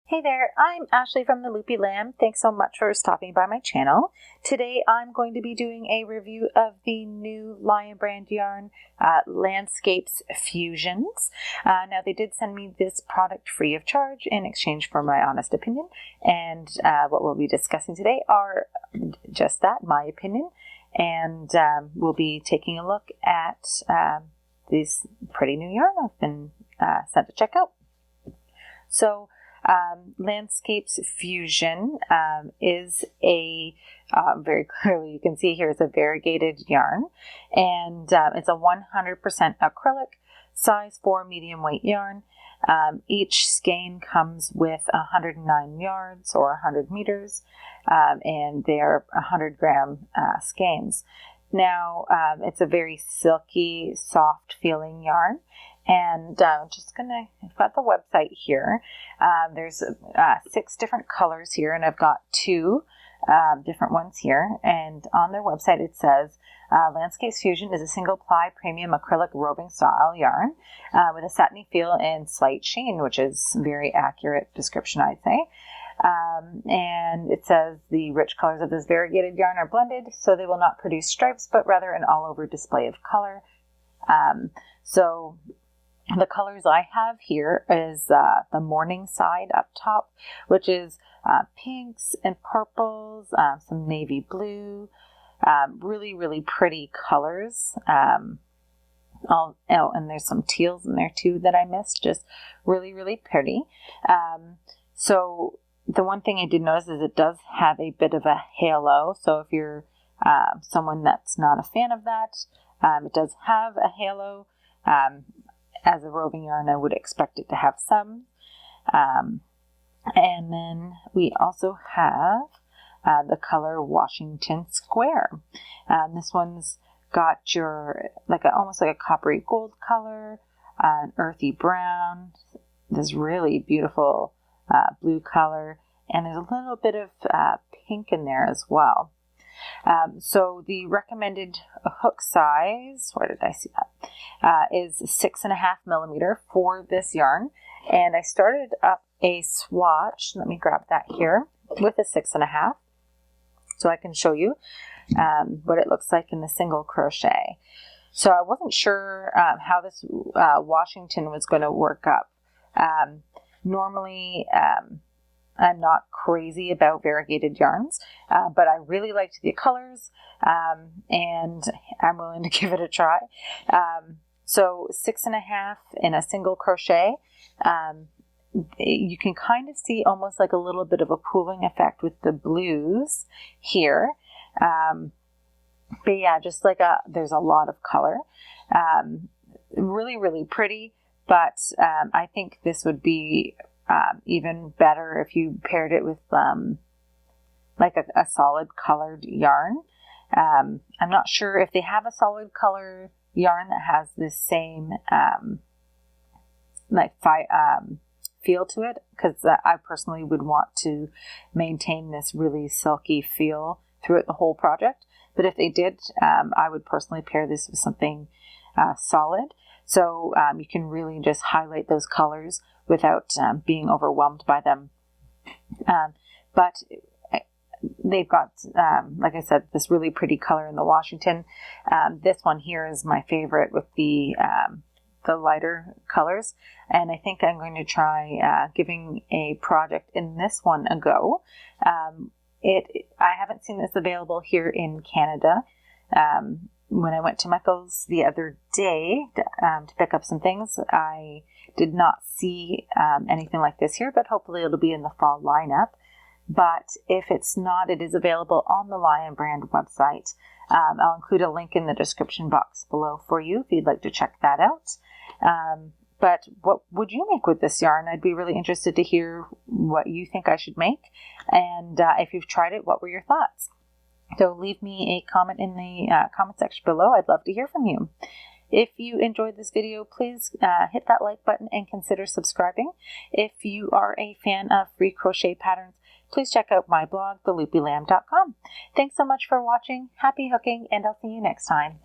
Hey there, I'm Ashley from the Loopy Lamb. Thanks so much for stopping by my channel. Today I'm going to be doing a review of the new Lion brand yarn, Landscapes Fusions. Now they did send me this product free of charge in exchange for my honest opinion, and what we'll be discussing today are just that, my opinion, and we'll be taking a look at this pretty new yarn I've been sent to check out. So Landscapes Fusion is a, very clearly you can see here, it's a variegated yarn, and it's a 100% acrylic, size 4 medium weight yarn. Each skein comes with 109 yards or 100 meters, and they're 100 gram skeins. Now, it's a very silky, soft feeling yarn. And I've got the website here. There's 6 different colors here, and I've got 2 different ones here. And on their website it says, Landscapes Fusion is a single ply premium acrylic roving style yarn with a satiny feel and slight sheen, which is a very accurate description, I'd say. And it says the rich colors of this variegated yarn are blended, so they will not produce stripes, but rather an all-over display of color. So the colors I have here is the morning side up top, which is pinks and purples, some navy blue, really, really pretty colors. And there's some teals in there too that I missed, just really, really pretty. So the one thing I did notice is it does have a bit of a halo. So if you're someone that's not a fan of that, it does have a halo. As a roving yarn, I would expect it to have some. And then we also have the color Washington Square. This one's got your almost like a coppery gold color, an earthy brown, this really beautiful blue color, and there's a little bit of pink in there as well. So the recommended hook size, where did I see that, is 6.5 millimeter for this yarn. And I started up a swatch, let me grab that here, with a 6.5, so I can show you what it looks like in the single crochet. So I wasn't sure how this Washington was going to work up. Normally, I'm not crazy about variegated yarns, but I really liked the colors, and I'm willing to give it a try. So 6.5 in a single crochet. You can kind of see almost like a little bit of a pooling effect with the blues here. But yeah, just like there's a lot of color. Really, really pretty, but I think this would be even better if you paired it with like a solid colored yarn. I'm not sure if they have a solid color yarn that has this same feel to it, because I personally would want to maintain this really silky feel throughout the whole project. But if they did, I would personally pair this with something solid, so you can really just highlight those colors without being overwhelmed by them. But they've got, like I said, this really pretty color in the Washington. This one here is my favorite with the lighter colors, and I think I'm going to try giving a project in this one a go. I haven't seen this available here in Canada. When I went to Michael's the other day to pick up some things, I did not see anything like this here, but hopefully it'll be in the fall lineup. But if it's not, it is available on the Lion brand website. I'll include a link in the description box below for you if you'd like to check that out. But what would you make with this yarn? I'd be really interested to hear what you think I should make. And if you've tried it, what were your thoughts? So leave me a comment in the comment section below. I'd love to hear from you. If you enjoyed this video, please hit that like button and consider subscribing. If you are a fan of free crochet patterns, please check out my blog, theloopylamb.com. Thanks so much for watching. Happy hooking, and I'll see you next time.